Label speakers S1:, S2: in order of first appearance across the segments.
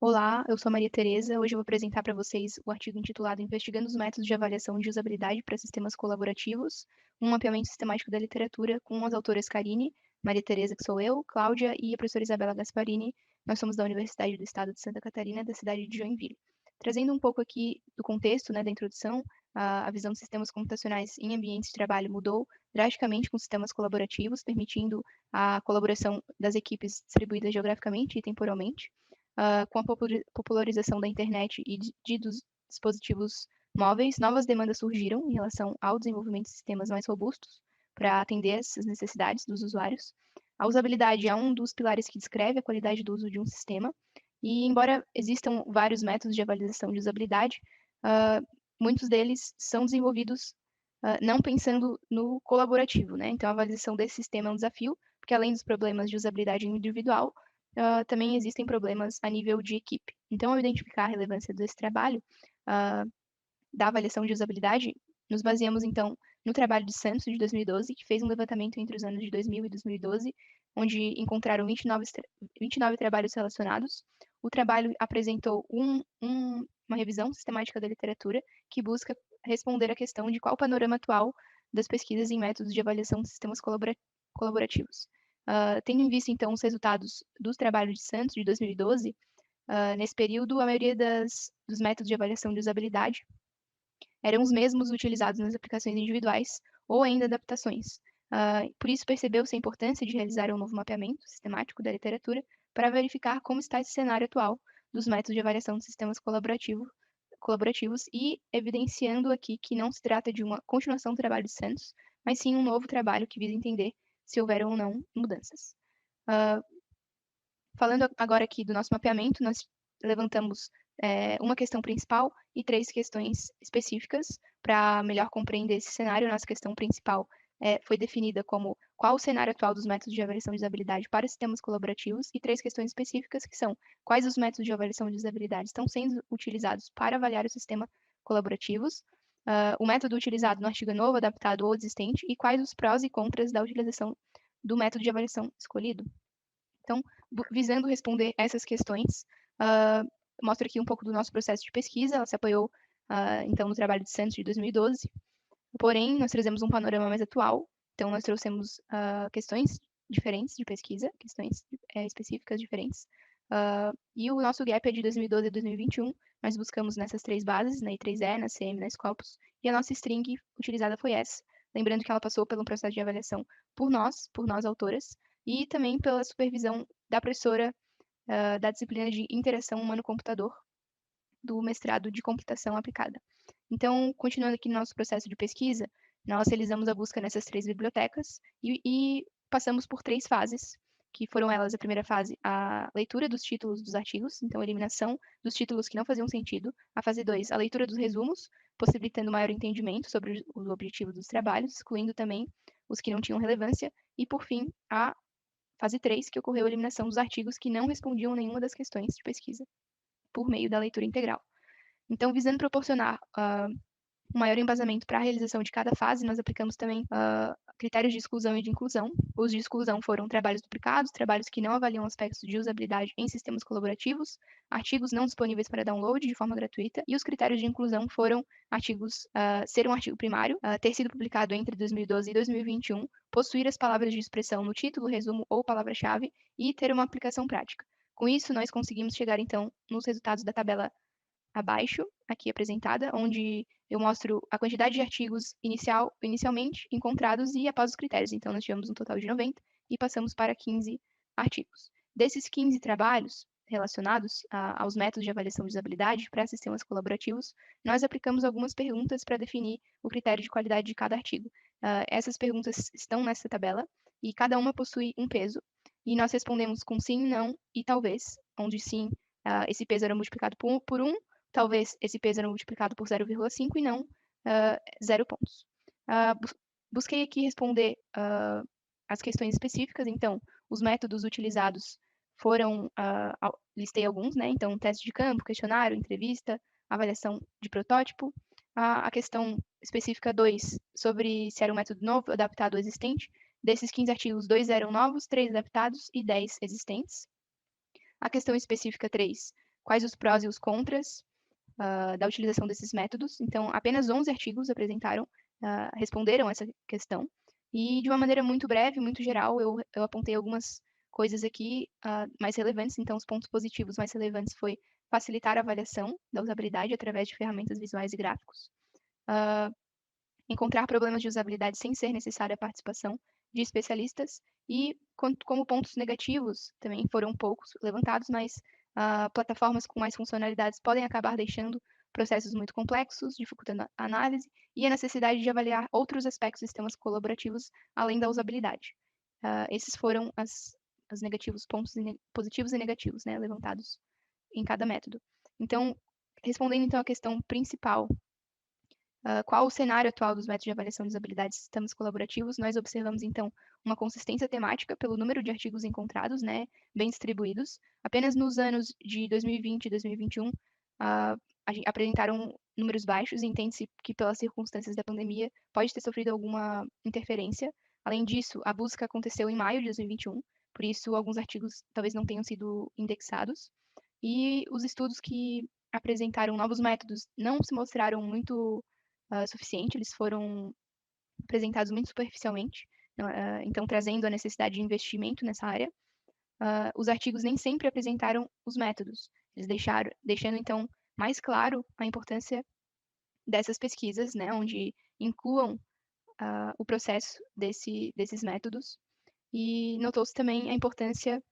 S1: Olá, eu sou a Maria Tereza. Hoje eu vou apresentar para vocês o artigo intitulado Investigando os métodos de avaliação de usabilidade para sistemas colaborativos, um mapeamento sistemático da literatura, com as autoras Karine, Maria Tereza, que sou eu, Cláudia e a professora Isabela Gasparini. Nós somos da Universidade do Estado de Santa Catarina, da cidade de Joinville. Trazendo um pouco aqui do contexto, da introdução, a visão de sistemas computacionais em ambientes de trabalho mudou drasticamente com sistemas colaborativos, permitindo a colaboração das equipes distribuídas geograficamente e temporalmente. Com a popularização da internet e dos dispositivos móveis, novas demandas surgiram em relação ao desenvolvimento de sistemas mais robustos para atender essas necessidades dos usuários. A usabilidade é um dos pilares que descreve a qualidade do uso de um sistema, e embora existam vários métodos de avaliação de usabilidade, muitos deles são desenvolvidos não pensando no colaborativo, né? Então, a avaliação desse sistema é um desafio, porque além dos problemas de usabilidade individual, também existem problemas a nível de equipe. Então, ao identificar a relevância desse trabalho, da avaliação de usabilidade, nos baseamos, então, no trabalho de Santos, de 2012, que fez um levantamento entre os anos de 2000 e 2012, onde encontraram 29 trabalhos relacionados. O trabalho apresentou uma revisão sistemática da literatura que busca responder à questão de qual o panorama atual das pesquisas em métodos de avaliação de sistemas colaborativos. Tendo em vista, então, os resultados dos trabalhos de Santos, de 2012, nesse período, a maioria dos métodos de avaliação de usabilidade eram os mesmos utilizados nas aplicações individuais ou ainda adaptações. Por isso, percebeu-se a importância de realizar um novo mapeamento sistemático da literatura para verificar como está esse cenário atual dos métodos de avaliação de sistemas colaborativos e evidenciando aqui que não se trata de uma continuação do trabalho de Santos, mas sim um novo trabalho que visa entender se houveram ou não mudanças. Falando agora aqui do nosso mapeamento, nós levantamos uma questão principal e 3 questões específicas para melhor compreender esse cenário. Nossa questão principal foi definida como qual o cenário atual dos métodos de avaliação de usabilidade para sistemas colaborativos, e 3 questões específicas que são quais os métodos de avaliação de usabilidade estão sendo utilizados para avaliar o sistema colaborativos, o método utilizado no artigo é novo, adaptado ou existente, e quais os prós e contras da utilização do método de avaliação escolhido. Então, visando responder essas questões, mostro aqui um pouco do nosso processo de pesquisa. Ela se apoiou, então, no trabalho de Santos de 2012. Porém, nós trazemos um panorama mais atual. Então, nós trouxemos questões diferentes de pesquisa, questões específicas diferentes. E o nosso gap é de 2012 a 2021. Nós buscamos nessas 3 bases, na I3E, na CM, na Scopus, e a nossa string utilizada foi essa. Lembrando que ela passou pelo processo de avaliação por nós autoras, e também pela supervisão da professora da disciplina de Interação Humano-Computador, do mestrado de Computação Aplicada. Então, continuando aqui no nosso processo de pesquisa, nós realizamos a busca nessas 3 bibliotecas e passamos por 3 fases, que foram elas: a primeira fase, a leitura dos títulos dos artigos, então a eliminação dos títulos que não faziam sentido; a fase 2, a leitura dos resumos, possibilitando maior entendimento sobre os objetivos dos trabalhos, excluindo também os que não tinham relevância; e, por fim, a fase 3, que ocorreu a eliminação dos artigos que não respondiam nenhuma das questões de pesquisa, por meio da leitura integral. Então, visando proporcionar um maior embasamento para a realização de cada fase, nós aplicamos também critérios de exclusão e de inclusão. Os de exclusão foram trabalhos duplicados, trabalhos que não avaliam aspectos de usabilidade em sistemas colaborativos, artigos não disponíveis para download de forma gratuita, e os critérios de inclusão foram artigos ser um artigo primário, ter sido publicado entre 2012 e 2021, possuir as palavras de expressão no título, resumo ou palavra-chave, e ter uma aplicação prática. Com isso, nós conseguimos chegar, então, nos resultados da tabela abaixo, aqui apresentada, onde eu mostro a quantidade de artigos inicialmente encontrados e após os critérios. Então, nós tivemos um total de 90 e passamos para 15 artigos. Desses 15 trabalhos relacionados aos métodos de avaliação de usabilidade para sistemas colaborativos, nós aplicamos algumas perguntas para definir o critério de qualidade de cada artigo. Essas perguntas estão nessa tabela e cada uma possui um peso, e nós respondemos com sim, não e talvez, onde sim, esse peso era multiplicado por 1, talvez esse peso era multiplicado por 0,5 e não 0 pontos. Busquei aqui responder as questões específicas. Então, os métodos utilizados foram, listei alguns, né? Então, teste de campo, questionário, entrevista, avaliação de protótipo. A questão específica 2, sobre se era um método novo, adaptado ou existente. Desses 15 artigos, 2 eram novos, 3 adaptados e 10 existentes. A questão específica 3, quais os prós e os contras da utilização desses métodos. Então, apenas 11 artigos responderam essa questão. E, de uma maneira muito breve, muito geral, eu apontei algumas coisas aqui mais relevantes. Então, os pontos positivos mais relevantes foi facilitar a avaliação da usabilidade através de ferramentas visuais e gráficos. Encontrar problemas de usabilidade sem ser necessária a participação de especialistas. E, como pontos negativos, também foram poucos levantados, mas plataformas com mais funcionalidades podem acabar deixando processos muito complexos, dificultando a análise, e a necessidade de avaliar outros aspectos de sistemas colaborativos além da usabilidade. Esses foram os negativos, pontos positivos e negativos, né, levantados em cada método. Então, respondendo então à questão principal, qual o cenário atual dos métodos de avaliação de usabilidade de sistemas colaborativos, nós observamos, então, uma consistência temática pelo número de artigos encontrados, né, bem distribuídos. Apenas nos anos de 2020 e 2021, apresentaram números baixos, e entende-se que, pelas circunstâncias da pandemia, pode ter sofrido alguma interferência. Além disso, a busca aconteceu em maio de 2021, por isso, alguns artigos talvez não tenham sido indexados. E os estudos que apresentaram novos métodos não se mostraram muito suficiente, eles foram apresentados muito superficialmente, então trazendo a necessidade de investimento nessa área. Os artigos nem sempre apresentaram os métodos, eles deixando então mais claro a importância dessas pesquisas, né, onde incluam o processo desses métodos, e notou-se também a importância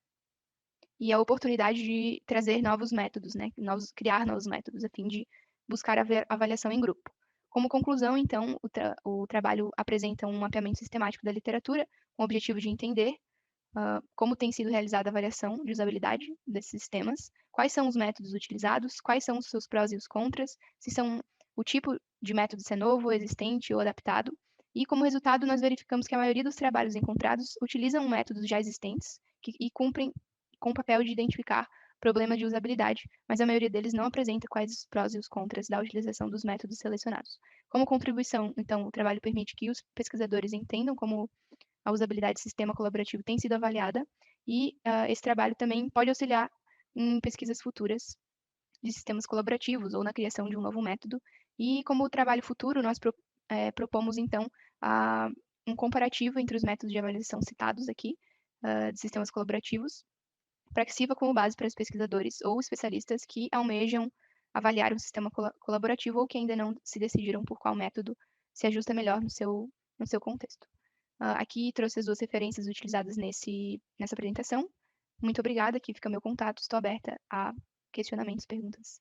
S1: e a oportunidade de trazer novos métodos, né, criar novos métodos, a fim de buscar a avaliação em grupo. Como conclusão, então, o trabalho apresenta um mapeamento sistemático da literatura, com o objetivo de entender como tem sido realizada a avaliação de usabilidade desses sistemas, quais são os métodos utilizados, quais são os seus prós e os contras, se são o tipo de método ser novo, existente ou adaptado. E, como resultado, nós verificamos que a maioria dos trabalhos encontrados utilizam métodos já existentes e cumprem com o papel de identificar problemas de usabilidade, mas a maioria deles não apresenta quais os prós e os contras da utilização dos métodos selecionados. Como contribuição, então, o trabalho permite que os pesquisadores entendam como a usabilidade do sistema colaborativo tem sido avaliada, e esse trabalho também pode auxiliar em pesquisas futuras de sistemas colaborativos ou na criação de um novo método. E, como trabalho futuro, nós propomos, então, um comparativo entre os métodos de avaliação citados aqui, de sistemas colaborativos, para que sirva como base para os pesquisadores ou especialistas que almejam avaliar um sistema colaborativo ou que ainda não se decidiram por qual método se ajusta melhor no seu contexto. Aqui trouxe as 2 referências utilizadas nessa apresentação. Muito obrigada, aqui fica meu contato, estou aberta a questionamentos, perguntas.